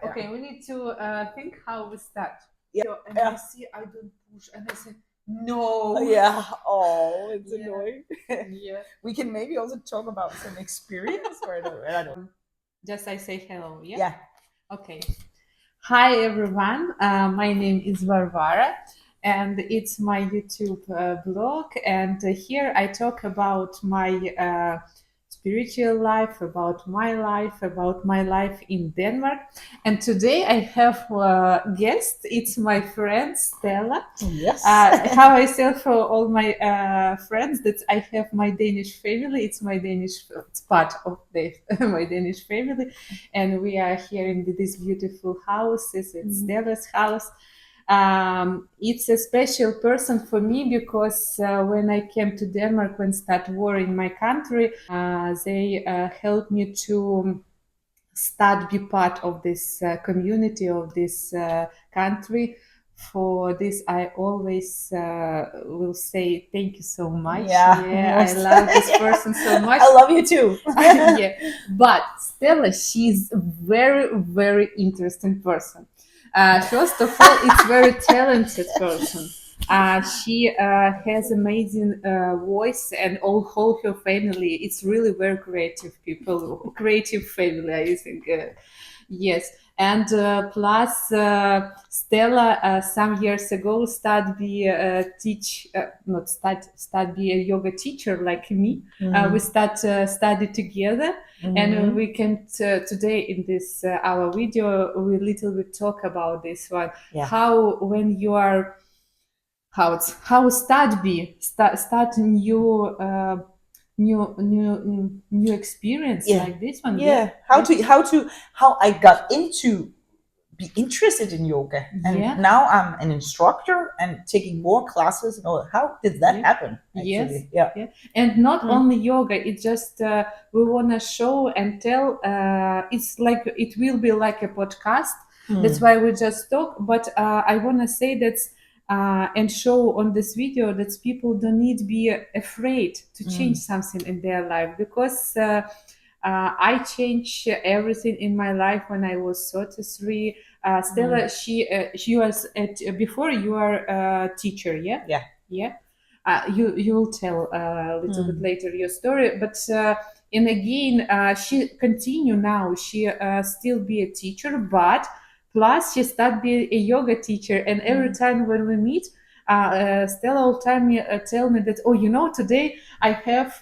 Okay, we need to think how we start. Yeah. So, and Yeah. I see I don't push, and I say no. Yeah. Oh, it's Yeah. annoying. Yeah. We can maybe also talk about some experience or I don't. Just I say hello. Yeah. Yeah. Okay. Hi everyone. My name is Varvara, and it's my YouTube blog. And here I talk about my spiritual life, about my life in Denmark. And today I have a guest. It's my friend Stella. Yes. How I say for all my friends that I have my Danish family. It's my Danish. It's part of my Danish family, and we are here in this beautiful house. It's Stella's house. It's a special person for me because when I came to Denmark, when start war in my country, they helped me to start be part of this community of this country. For this, I always will say thank you so much. Yeah, I love this person so much. I love you too. Yeah, but Stella, she's very interesting person. First of all, it's very talented person. She has amazing voice, and whole her family. It's really very creative people, creative family. I think, yes. And plus, Stella some years ago started be a yoga teacher like me. We start study together, and we can today in this our video we little bit talk about this one. Yeah. How when you are how start new experience like this one. Yeah. How I got into be interested in yoga, and now I'm an instructor and taking more classes and all. How did that happen? Actually? Yes. Yeah. And not only yoga. It's just we wanna show and tell. It's like it will be like a podcast. That's why we just talk. But I wanna say that. And show on this video that people don't need to be afraid to change something in their life, because I changed everything in my life when I was 33. Stella, she was before you are a teacher, yeah. You will tell a little bit later your story, but and again she continue now. She still be a teacher, but plus she started being a yoga teacher, and every time when we meet, Stella all time tell me that today I have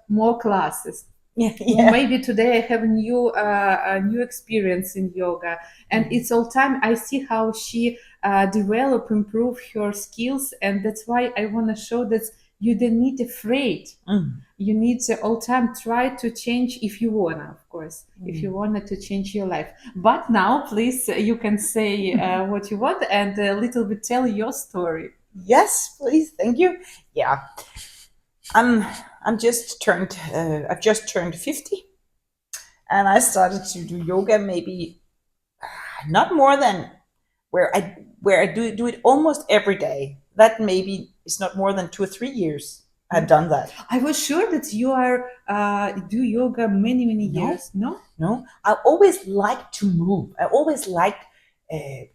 more classes. Or maybe today I have a new experience in yoga, and it's all time I see how she improve her skills, and that's why I want to show that you don't need afraid. You need to all time try to change if you wanna, of course, if you wanted to change your life. But now, please, you can say what you want and a little bit tell your story. Yes, please. Thank you. Yeah, I've just turned 50, and I started to do yoga maybe not more than where I do it almost every day. That maybe is not more than 2 or 3 years. I've done that. I was sure that you are do yoga many years. No. I always liked to move. I always liked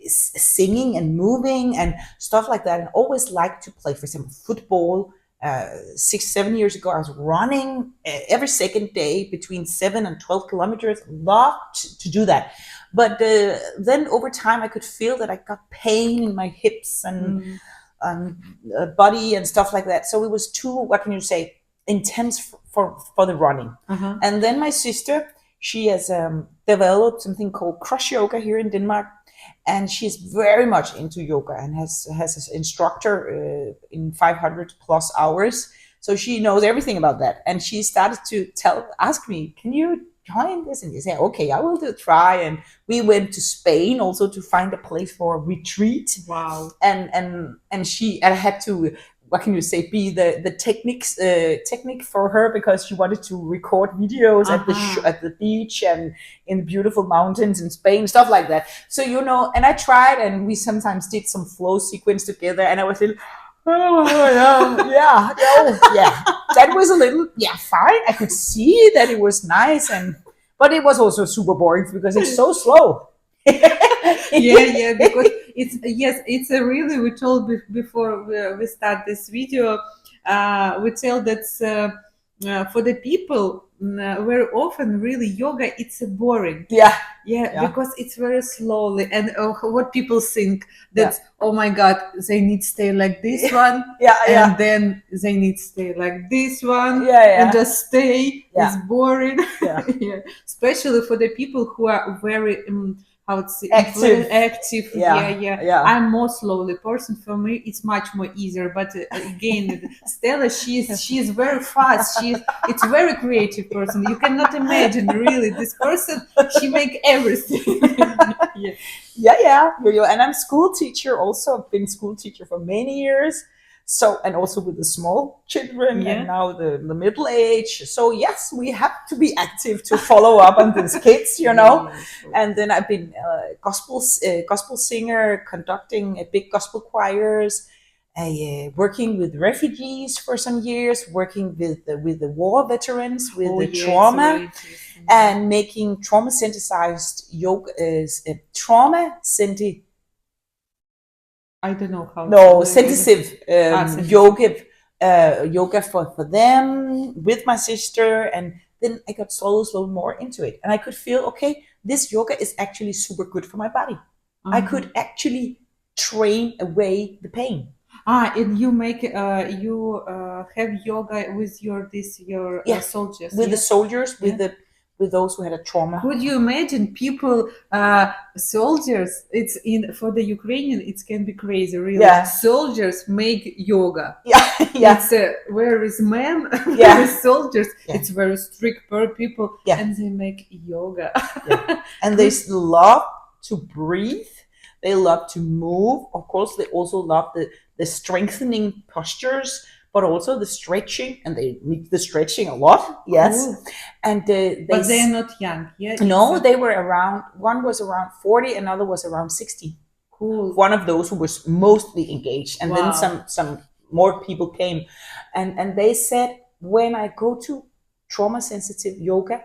singing and moving and stuff like that, and always liked to play, for example, football. 6-7 years ago, I was running every second day between 7 and 12 kilometers. Loved to do that. But then over time, I could feel that I got pain in my hips and body and stuff like that. So it was too, intense for the running. And then my sister, she has developed something called CrossYoga here in Denmark. And she's very much into yoga and has an instructor in 500 plus hours. So she knows everything about that. And she started to ask me, can you join this? And you say, okay, I will try. And we went to Spain also to find a place for a retreat. Wow. And I had to, be the technique for her, because she wanted to record videos at the beach and in the beautiful mountains in Spain, stuff like that. So, and I tried, and we sometimes did some flow sequence together, and I was like, that was a little, fine. I could see that it was nice, but it was also super boring because it's so slow. Yeah, because it's a really, we told before we start this video, we tell that for the people very often really yoga it's boring. Yeah. Because it's very slowly, and what people think that oh my god, they need stay like this one, and then they need stay like this one, and just stay. It's boring. Especially for the people who are very how to say active. I'm more slowly person. For me it's much more easier, but again Stella, she's very fast, it's very creative person. You cannot imagine really this person, she make everything. And I'm school teacher also. I've been school teacher for many years, so, and also with the small children and now the middle age. So yes, we have to be active to follow up on these kids, you know. And then I've been gospel singer, conducting big gospel choirs, working with refugees for some years, working with the war veterans, with the trauma, and making trauma synthesized yoga, I don't know how. No, synthesis yoga for them with my sister, and then I got slowly more into it, and I could feel okay, this yoga is actually super good for my body. I could actually train away the pain. And you make you have yoga with your soldiers. With the soldiers, with those who had a trauma. Could you imagine people, soldiers? It's for the Ukrainian. It can be crazy, really. Soldiers make yoga. It's where is men, where is soldiers. It's very strict per people, and they make yoga. And they love to breathe. They love to move. Of course, they also love the strengthening postures, but also the stretching, and they need the stretching a lot. Yes. Cool. And but they are not young. No, they were around, one was around 40, another was around 60. Cool. One of those who was mostly engaged, and then some more people came, and they said, when I go to trauma sensitive yoga,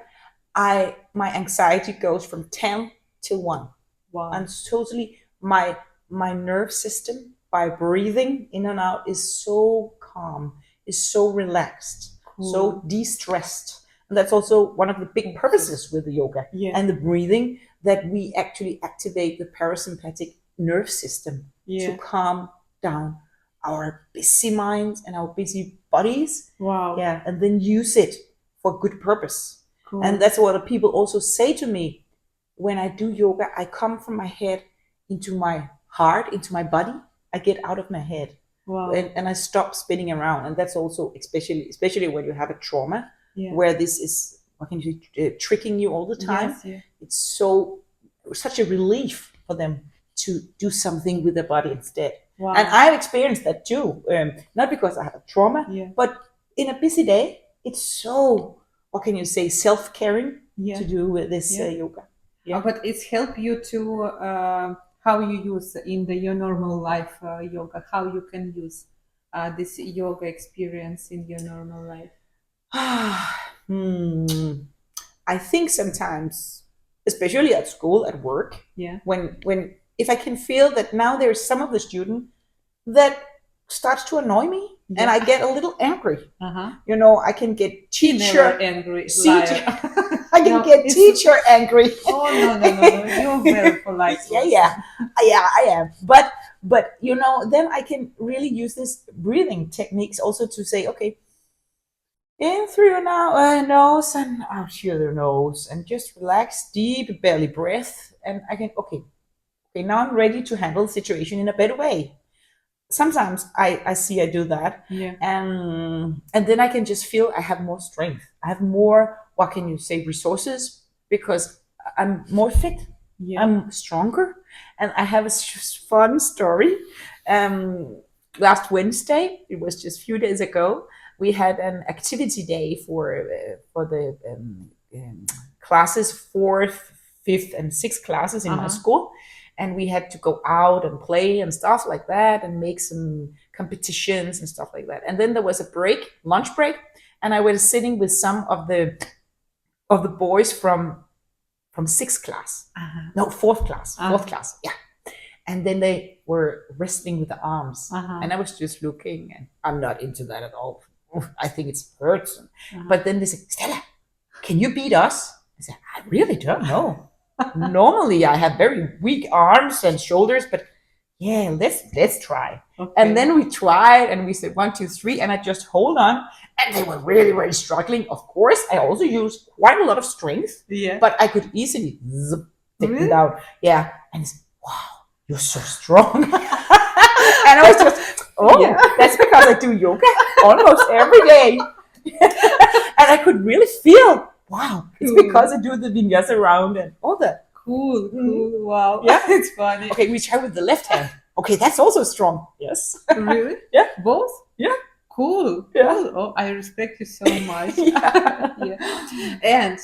my anxiety goes from 10 to 1. And totally my nerve system, by breathing in and out, is so calm, is so relaxed, so de-stressed. And that's also one of the big purposes with the yoga and the breathing, that we actually activate the parasympathetic nerve system to calm down our busy minds and our busy bodies. And then use it for good purpose. And that's what people also say to me. When I do yoga, I come from my head into my heart, into my body. I get out of my head. And I stop spinning around. And that's also especially when you have a trauma, where this is, what can you say, tricking you all the time. It's such a relief for them to do something with their body instead. And I've experienced that too. Not because I have a trauma, but in a busy day, it's so, what can you say, self-caring to do with this yoga. But it's helped you to how you use in your normal life yoga, how you can use this yoga experience in your normal life. I think sometimes, especially at school, at work, when if I can feel that now there's some of the student that starts to annoy me, and I get a little angry. You know, I can get teacher angry. I can get teacher angry. Oh no! You're very polite. I am. But you know, then I can really use this breathing techniques also to say, okay, in through your nose and out through your nose, and just relax, deep belly breath, and I can okay, now I'm ready to handle the situation in a better way. Sometimes I see I do that, and then I can just feel I have more strength. I have more, what can you say, resources, because I'm more fit. I'm stronger. And I have a fun story. Last Wednesday, it was just a few days ago, we had an activity day for the classes, 4th, 5th, and 6th classes in my school. And we had to go out and play and stuff like that, and make some competitions and stuff like that. And then there was a break, lunch break, and I was sitting with some of the boys from from 6th class. No, 4th class. 4th class, yeah. And then they were wrestling with the arms. And I was just looking, and I'm not into that at all. I think it hurts. But then they said, Stella, can you beat us? I said, I really don't know. Normally I have very weak arms and shoulders, but yeah, let's try. Okay. And then we tried, and we said 1, 2, 3, and I just hold on. And they were really, really struggling. Of course, I also used quite a lot of strength, but I could easily take it out. Yeah. And he said, wow, you're so strong. And I was just, that's because I do yoga almost every day. And I could really feel, wow, it's because I do the vinyasa around and all that. Cool. Wow. Yeah, it's funny. Okay, we try with the left hand. Okay, that's also strong. Yes. Really? Yeah. Both? Yeah. Cool. Yeah. Cool. Oh, I respect you so much. And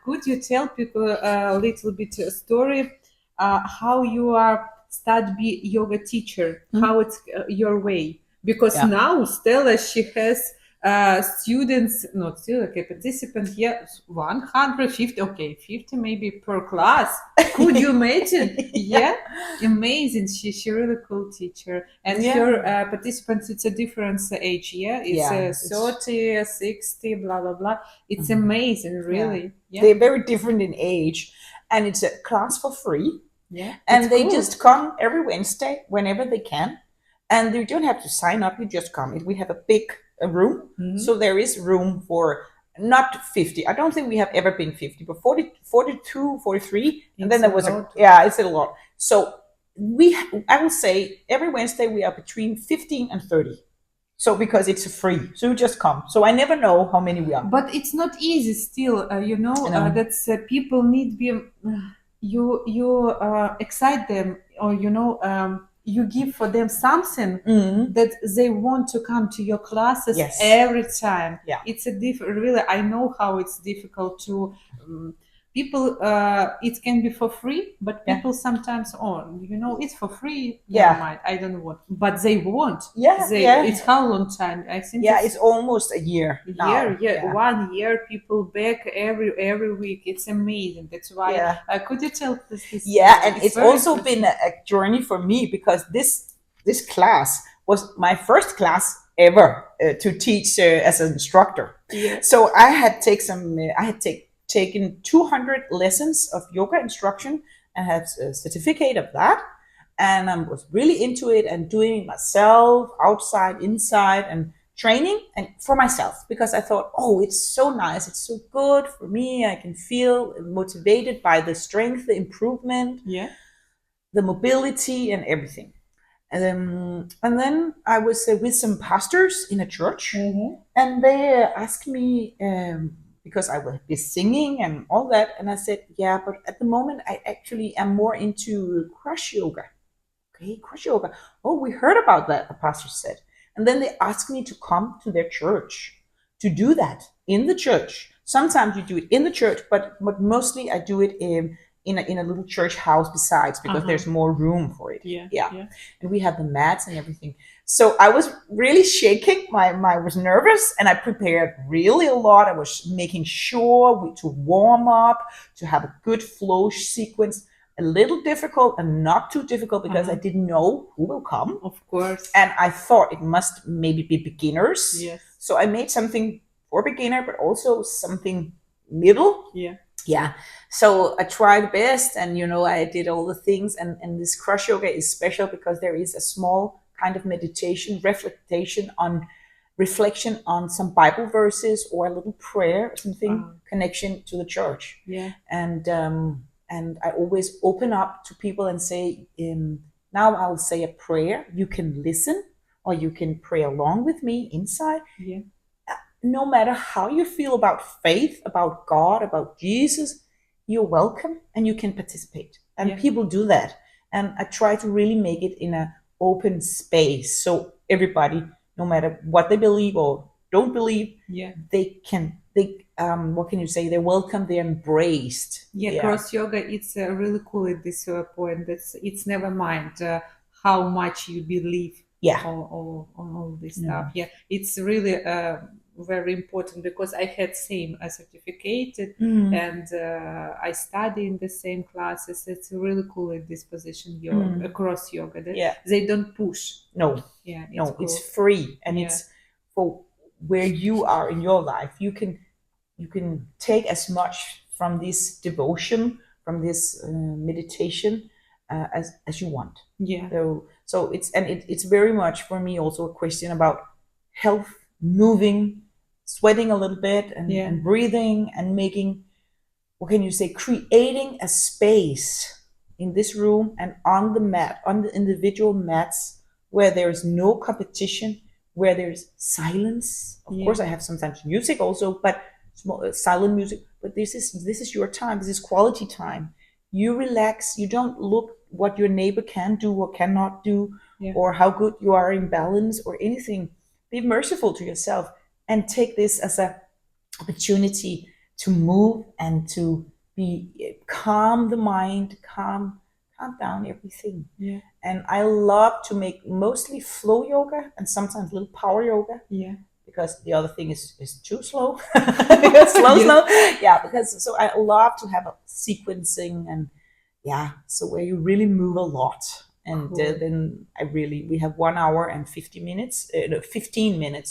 could you tell people a little bit a story how you are start be yoga teacher? How it's your way? Because now Stella, she has participants here 150, 50 maybe per class. Could you imagine? Amazing. She really cool teacher. And your participants, it's a different age, it's 30, 60, blah blah blah. It's amazing, really. They're very different in age, and it's a class for free. And they just come every Wednesday whenever they can, and you don't have to sign up, you just come. We have a big room, so there is room for not 50. I don't think we have ever been 50, but 40, 42, 43, and then there was it's a lot. So I would say every Wednesday we are between 15 and 30. So because it's free, so you just come. So I never know how many we are. But it's not easy still, that's people need be you excite them, or you give for them something that they want to come to your classes every time. It's a really, I know how it's difficult to people. It can be for free, but people sometimes it's for free. Never mind, I don't want, but they want. It's how long time? I think it's almost a year. 1 year. People back every week. It's amazing. That's why. Could you tell us this? And it's also been a journey for me, because this class was my first class ever to teach as an instructor. So I had taken 200 lessons of yoga instruction and had a certificate of that. And I was really into it and doing it myself, outside, inside, and training and for myself, because I thought, it's so nice. It's so good for me. I can feel motivated by the strength, the improvement, the mobility and everything. And then I was with some pastors in a church, and they asked me, because I will be singing and all that. And I said, but at the moment I actually am more into CrossYoga. Okay, CrossYoga. Oh, we heard about that, the pastor said. And then they asked me to come to their church to do that in the church. Sometimes you do it in the church, but mostly I do it in a little church house besides, because there's more room for it. And we have the mats and everything. So I was really shaking. I was nervous, and I prepared really a lot. I was making sure to warm up, to have a good flow sequence. A little difficult and not too difficult, because I didn't know who will come. Of course. And I thought it must maybe be beginners. So I made something for beginner, but also something middle. So I tried best, and I did all the things, and this CrossYoga is special because there is a small kind of meditation, reflection on some Bible verses, or a little prayer or something, connection to the church. And I always open up to people and say, now I'll say a prayer. You can listen, or you can pray along with me inside. No matter how you feel about faith, about God, about Jesus, you're welcome, and you can participate. And people do that. And I try to really make it in an open space, so everybody, no matter what they believe or don't believe, they can. What can you say? They're welcome. They're embraced. CrossYoga. It's really cool at this point. It's never mind how much you believe. On all this stuff. It's really very important because I had same certificate and I study in the same classes. It's really cool in this position, yoga, cross yoga. They don't push. No. Yeah. No, cool. it's free, and it's for where you are in your life. You can take as much from this devotion, from this meditation, as you want. Yeah. So it's very much for me also a question about health, moving, sweating a little bit, and breathing, and making, what can you say, creating a space in this room and on the mat, on the individual mats, where there is no competition, where there's silence. Of course, I have sometimes music also, but silent music. But this is your time. This is quality time. You relax. You don't look what your neighbor can do or cannot do, or how good you are in balance or anything. Be merciful to yourself and take this as an opportunity to move and to be calm the mind, calm down everything. Yeah. And I love to make mostly flow yoga and sometimes a little power yoga. Yeah. Because the other thing is too slow. slow. Yeah, because so I love to have a sequencing and so where you really move a lot. And then we have 1 hour and 15 minutes,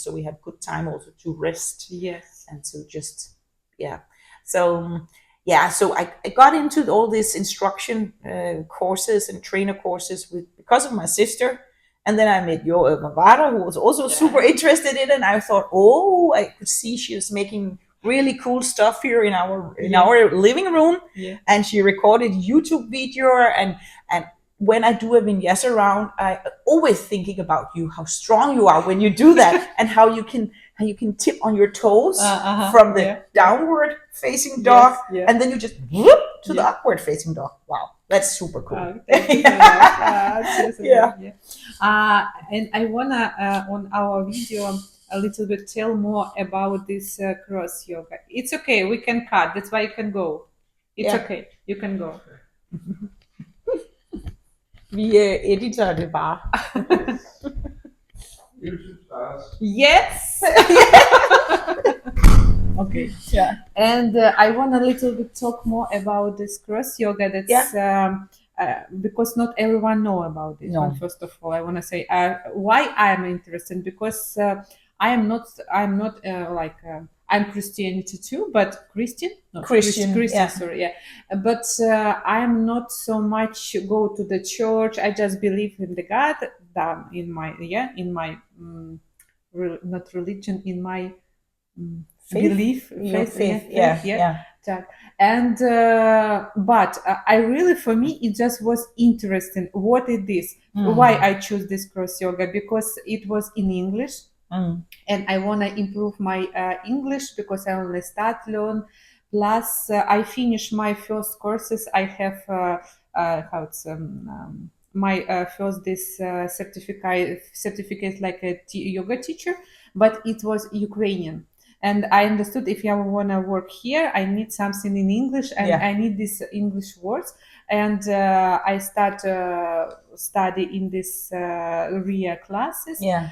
so we have good time also to rest. Yes. And to just, So I got into all these instruction courses and trainer courses because of my sister. And then I met Varvara, who was also super interested in it. And I thought, I could see she was making really cool stuff here in our living room. Yeah. And she recorded YouTube video. And when I do a vinyasa around, I always thinking about you, how strong you are when you do that, and how you can tip on your toes from the downward facing dog, and then you just whoop to the upward facing dog. Wow. That's super cool. And I wanna on our video a little bit tell more about this cross yoga. It's okay, we can cut. That's why you can go. It's okay, you can go. Vi editer det bare. Yes. Okay. Yeah. And I want a little bit talk more about this cross yoga. That's because not everyone know about this one. First of all, I want to say why I'm interested, because I'm Christianity too, but Christian. Sorry, But I'm not so much go to the church. I just believe in the God, in my not religion, in my faith. And but I really, for me, it just was interesting. What is this? Why I choose this cross yoga? Because it was in English. And I want to improve my English, because I only start learn. Plus, I finished my first courses. I have my first this certificate like a yoga teacher, but it was Ukrainian. And I understood if I want to work here, I need something in English, and I need these English words. And I start study in this RIA classes. Yeah.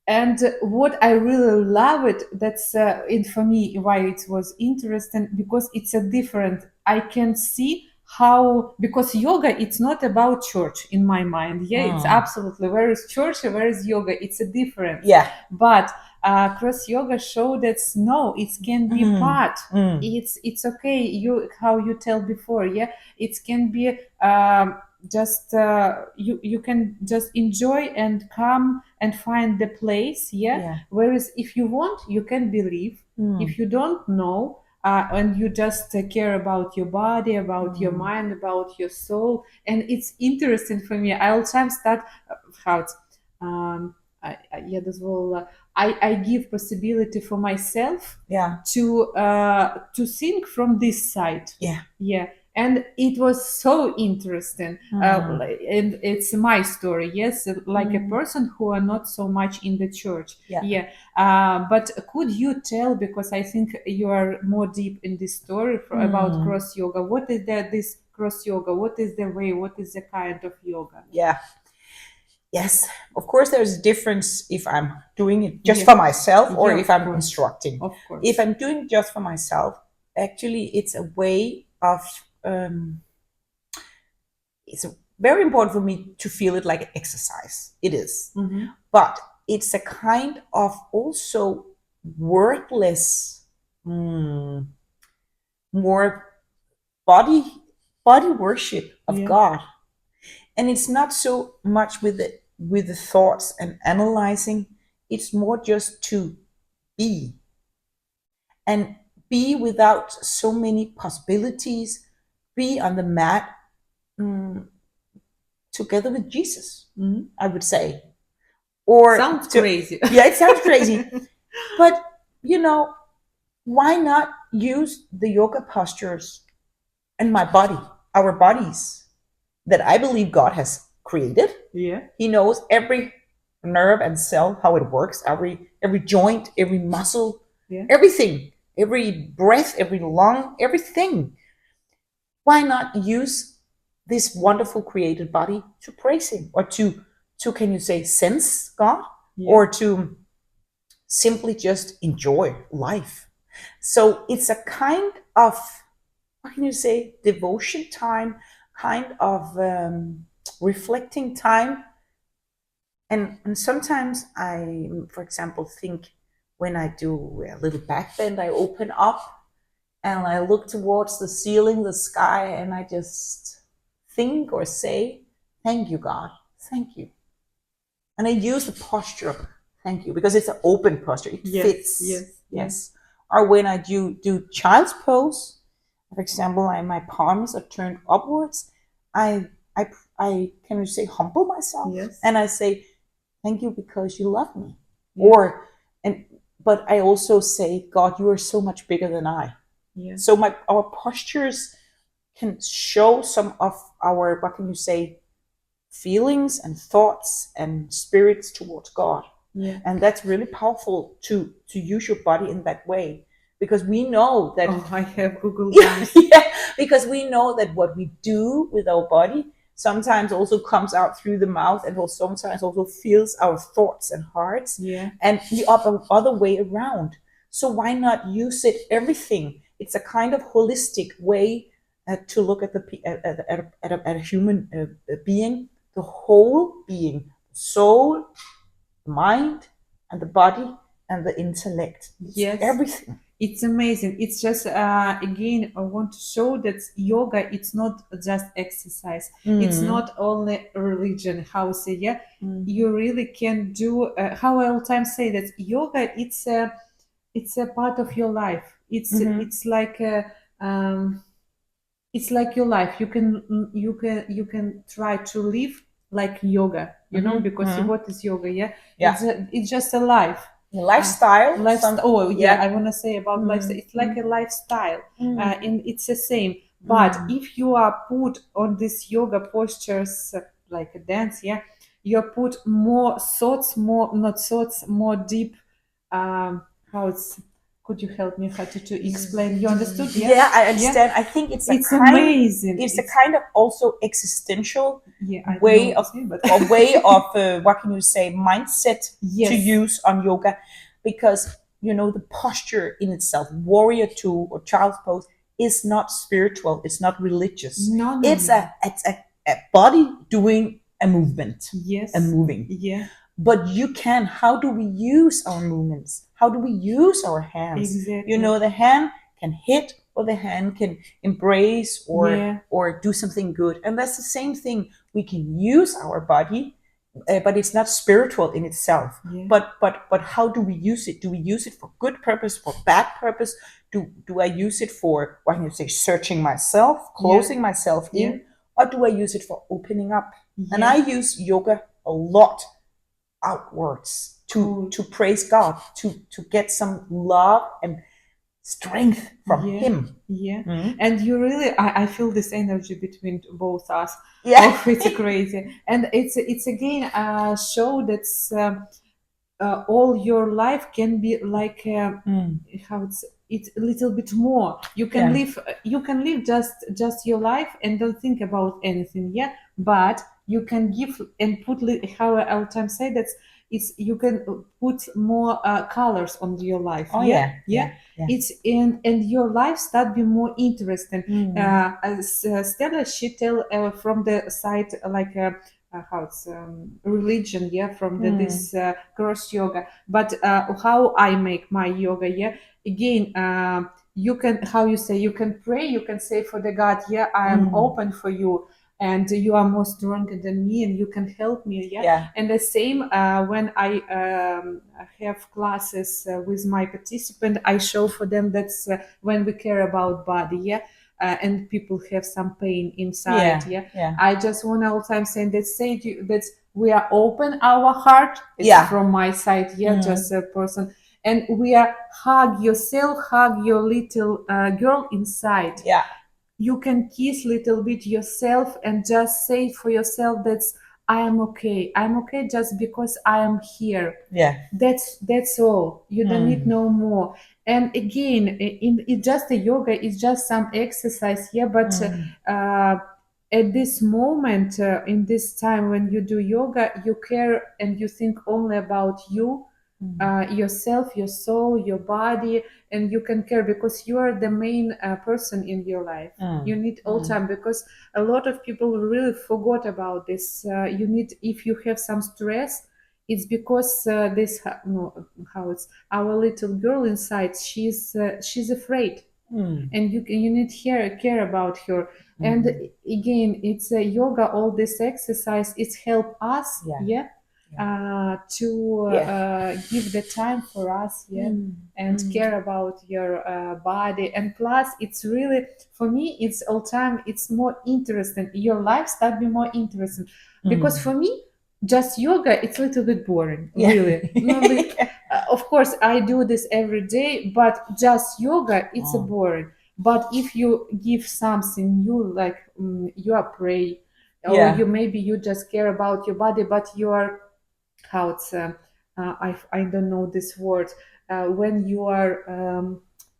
And what I really love it, that's for me why it was interesting, because it's a different. I can see how, because yoga, it's not about church in my mind. It's absolutely, where is church, where is yoga? It's a difference. But cross yoga show that no, it can be part. It's okay. How you tell before, it can be just you can just enjoy and come and find the place. Whereas if you want, you can believe. If you don't know, and you just care about your body, about your mind, about your soul, and it's interesting for me. I all time start I give possibility for myself to think from this side. And it was so interesting. And it's my story, like a person who are not so much in the church. But could you tell, because I think you are more deep in this story about cross yoga, what is this cross yoga? What is the way? What is the kind of yoga? Yes, of course, there's a difference if I'm doing it just Yeah. for myself or Yeah, if of I'm course. instructing. Of course. If I'm doing it just for myself, actually, it's a way of. It's very important for me to feel it like an exercise. It is, Mhm. but it's a kind of also wordless, more body worship of Yeah. God, and it's not so much with the thoughts and analyzing. It's more just to be, and be without so many possibilities. Be on the mat together with Jesus. Mhm. I would say, or Sounds crazy. Yeah, it sounds crazy, but why not use the yoga postures and my body, our bodies, that I believe God has created. Yeah. He knows every nerve and cell, how it works, every joint, every muscle, Yeah. everything, every breath, every lung, everything. Why not use this wonderful created body to praise Him, or to can you say sense God, Yeah. or to simply just enjoy life? So it's a kind of, what can you say, devotion time, kind of reflecting time. And sometimes I, for example, think when I do a little back bend, I open up and I look towards the ceiling, the sky, and I just think or say, thank you, God, thank you. And I use the posture of thank you, because it's an open posture. It fits. Yes. Or when I do child's pose, for example, my palms are turned upwards, I can you say humble myself, Yes. and I say thank you because you love me. Yeah. But I also say, God, you are so much bigger than I. Yeah. So our postures can show some of our, what can you say, feelings and thoughts and spirits towards God. Yeah. And that's really powerful to use your body in that way, because we know that I have Google Docs. because we know that what we do with our body sometimes also comes out through the mouth, and sometimes also feels our thoughts and hearts. Yeah. And the other way around. So why not use it everything? It's a kind of holistic way to look at a human being, the whole being, soul, mind, and the body, and the intellect. Yes. Everything. It's amazing. It's just again, I want to show that yoga, it's not just exercise. It's not only religion. How say, yeah, you really can do. How I all time say that yoga, it's a part of your life. It's like it's like your life. You can try to live like yoga. Because what is yoga? Yeah. It's just a life. Lifestyle. I want to say about lifestyle. It's like a lifestyle, and it's the same. But if you are put on these yoga postures, like a dance, you put more thoughts, more deep. Could you help me how to explain? You understood? Yeah, I understand. I think it's amazing. It's a kind of also existential I way don't know what to say, a way of what can you say, mindset to use on yoga, because the posture in itself, warrior 2 or child's pose, is not spiritual. It's not religious. No. It's a body doing a movement. Yes. A moving. Yeah. But how do we use our movements? How do we use our hands? Exactly. The hand can hit, or the hand can embrace, or do something good. And that's the same thing. We can use our body, but it's not spiritual in itself. Yeah. But how do we use it? Do we use it for good purpose, for bad purpose? Do I use it for, what can you say, searching myself, closing myself in, or do I use it for opening up? Yeah. And I use yoga a lot outwards to praise God, to get some love and strength from Him. Yeah. And you really, I feel this energy between both us. Yeah. Oh, it's crazy. And it's again a show that's all your life can be like it's a little bit more. You can live just your life and don't think about anything. Yeah. But you can give and put how I all time say that it's you can put more colors on your life. Oh, yeah. yeah. It's and your life start be more interesting. As Stella, she tell from the side like how it's religion, from this cross yoga, but how I make my yoga, again, you can, how you say, you can pray, you can say for the God, I am open for you, and you are more stronger than me, and you can help me, and the same when I have classes with my participant, I show for them that's when we care about body, and people have some pain inside, I just want all the time saying that, say to you, that we are open our heart, it's from my side, just a person, and we are hug yourself, hug your little girl inside, you can kiss little bit yourself and just say for yourself that's I'm okay just because I am here, that's all, you don't need no more. And again, in just a yoga, it's just some exercise, but at this moment, in this time when you do yoga, you care and you think only about you, yourself, your soul, your body, and you can care because you are the main person in your life. You need all time, because a lot of people really forgot about this. You need, if you have some stress, it's because how it's our little girl inside, she's afraid, and you need care about her. And again, it's a yoga, all this exercise, it's help us to give the time for us, and care about your body. And plus, it's really, for me, it's all time, it's more interesting, your life start be more interesting, because for me, just yoga, it's a little bit boring, really. Of course, I do this every day, but just yoga, it's a boring. But if you give something new, like you are pray, or you just care about your body, but you are, how it's I don't know this word, when you are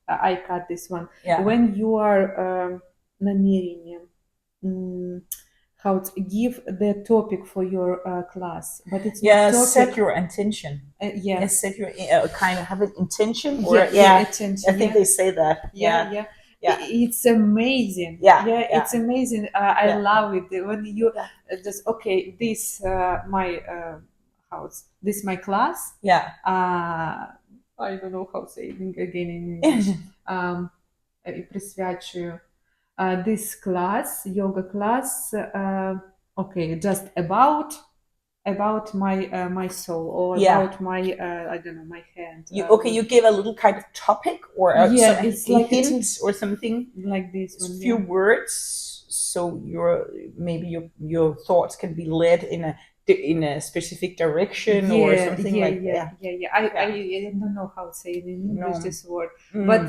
I cut this one, when you are намерением, how to give the topic for your class, but it's not set your intention, set your kind of have an intention, or attention, I think they say that, it's amazing, it's amazing. I love it when you just this my this my class, I don't know how to say it again in English. Присвячую this class, yoga class, just about my soul, or about my I don't know, my hand. You give a little kind of topic, or it's like hint or something like this one, few words, so your thoughts can be led in a specific direction, or something like that. I don't know how to say it in English, this word, but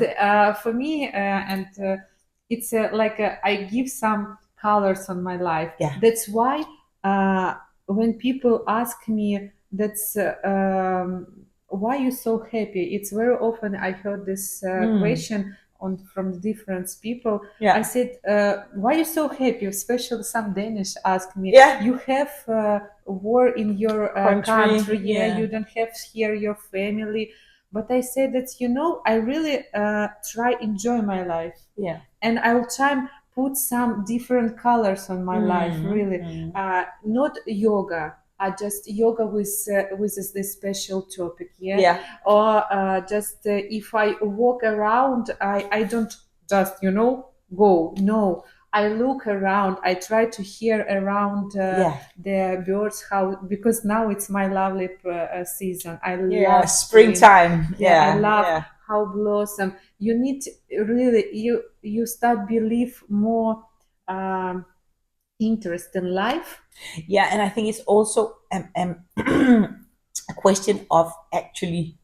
for me, and it's like I give some colors on my life. That's why when people ask me, that's why you so happy, it's very often I heard this question from different people. I said, why you so happy? Especially some Danish ask me, you have war in your country, you don't have here your family. But I said that, I really try enjoy my life, and I will try put some different colors on my life, really. Not yoga, just yoga with this special topic, or just if I walk around, I don't just go, no, I look around, I try to hear around the birds, how, because now it's my lovely season, I love springtime, I love how blossom. You need really, you start believe more interest in life. And I think it's also a question of actually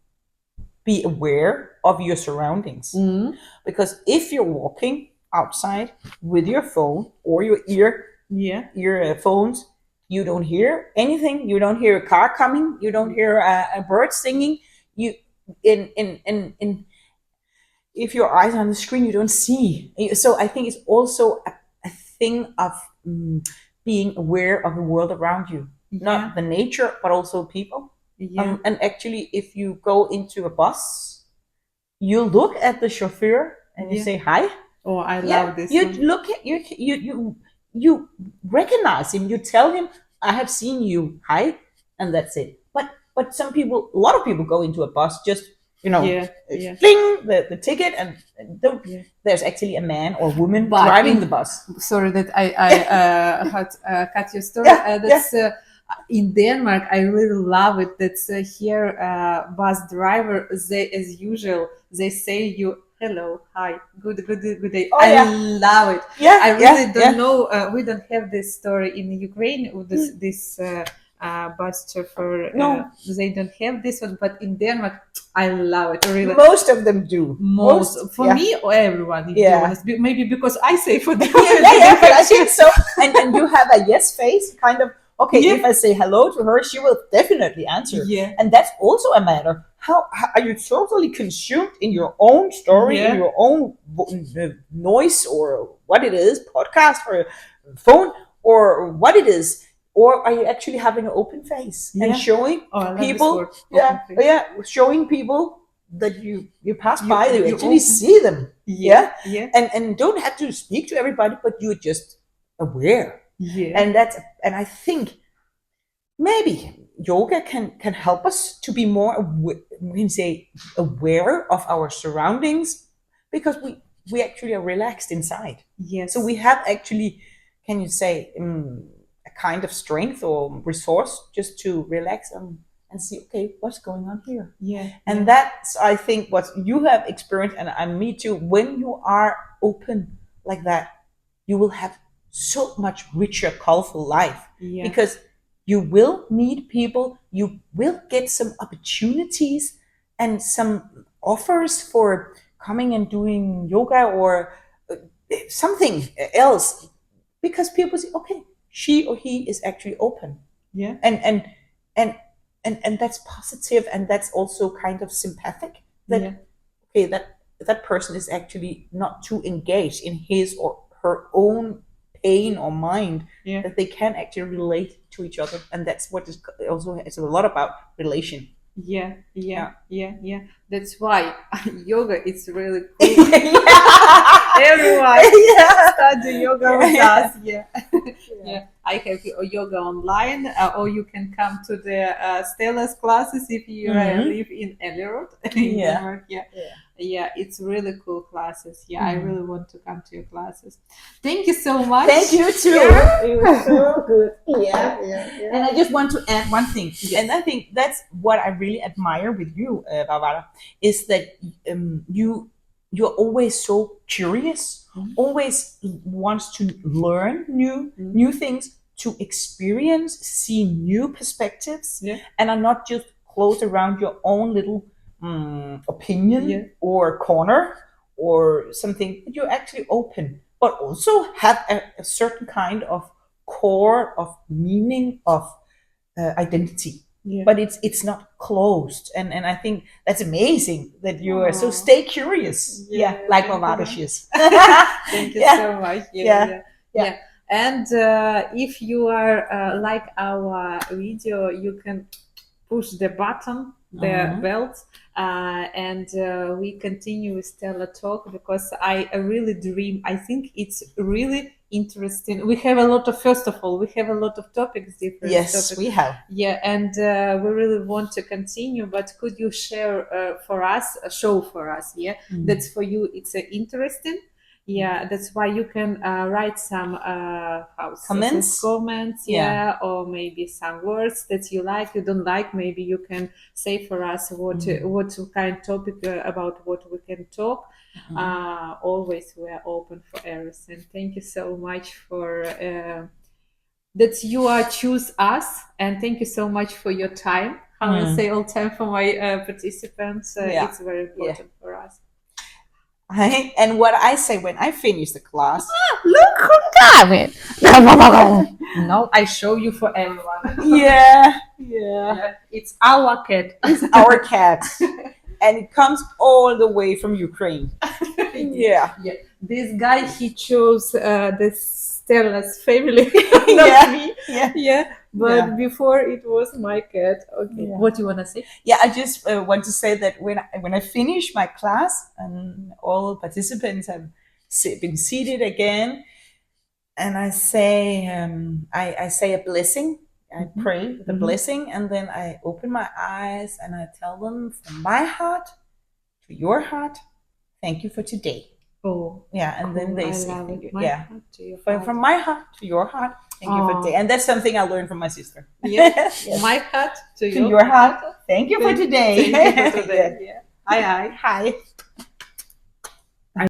be aware of your surroundings, because if you're walking outside with your phone or your earphones, you don't hear anything, you don't hear a car coming, you don't hear a bird singing, you if your eyes are on the screen, you don't see. So I think it's also a thing of being aware of the world around you, not the nature, but also people. And actually, if you go into a bus, you look at the chauffeur and you say hi. Oh, I love this. You look at you recognize him. You tell him, "I have seen you. Hi," and that's it. But some people, a lot of people go into a bus just fling the ticket, and don't. There's actually a man or woman driving the bus. Sorry that I had cut your story. In Denmark, I really love it. That's here, bus driver. They, as usual, they say you hello, hi, good day. I love it. I really don't know. We don't have this story in Ukraine. This bus chauffeur. No, they don't have this one. But in Denmark, I love it. Really, most of them do. Most for me or everyone. Maybe because I say for them. But I think so. And you have a yes face, kind of. Okay, if I say hello to her, she will definitely answer. And that's also a matter. How are you totally consumed in your own story, in your own noise, or what it is, podcast or phone, or what it is, or are you actually having an open face and showing people, showing people that you pass by, you actually see them, and don't have to speak to everybody, but you're just aware. And I think maybe yoga can help us to be more aware of our surroundings, because we actually are relaxed inside. So we have actually, can you say, a kind of strength or resource just to relax and see, okay, what's going on here? And that's, I think, what you have experienced, and me too. When you are open like that, you will have so much richer, colorful life, because you will meet people, you will get some opportunities and some offers for coming and doing yoga or something else, because people say, okay, she or he is actually open, and that's positive, and that's also kind of sympathetic, that okay, that person is actually not too engaged in his or her own pain or mind, that they can actually relate to each other, and that's what is also, it's a lot about relation. That's why yoga is really cool. Everyone study yoga with us. I have yoga online, or you can come to the Stella's classes if you live in Ellerud in Denmark. It's really cool classes. I really want to come to your classes. Thank you so much. Thank you too. It was so good. And I just want to add one thing, and I think that's what I really admire with you, Varvara, is that you're always so curious, always wants to learn new things, to experience, see new perspectives, and are not just closed around your own little opinion or corner or something. You're actually open, but also have a certain kind of core of meaning of identity. But it's not closed, and I think that's amazing that you are so stay curious. Like Varvara is. Thank you so much. And if you are like our video, you can push the button, the belt, and we continue with Stella talk, because I really dream. I think it's really interesting. We have a lot of, first of all, we have a lot of topics, different topics. We have. And we really want to continue, but could you share for us, show for us, that's for you, it's interesting. That's why you can write some comments, or maybe some words that you like, you don't like. Maybe you can say for us what kind of topic about what we can talk. Always we are open for everything. Thank you so much for that you are choose us, and thank you so much for your time. I will say all time for my participants. It's very important for us. And what I say when I finish the class, look who coming! No, I show you for everyone. It's our cat. It's our cat, and it comes all the way from Ukraine. this guy, he chose the Stella's family, not Yeah. me. Yeah. Yeah, but Yeah. before it was my cat. Okay, Yeah. what do you want to say? Yeah, I just want to say that when I finish my class and all participants have been seated again, and I say I say a blessing. I pray the blessing, and then I open my eyes and I tell them from my heart to your heart, thank you for today. Oh, Yeah, and then they I say love thank it. you. My Yeah, heart to your heart. from my heart to your heart, thank you for today. And that's something I learned from my sister. Yeah. Yes. My heart to To your heart, thank you for Thank- today. Thank you for today. Yeah. Hi, hi. Hi.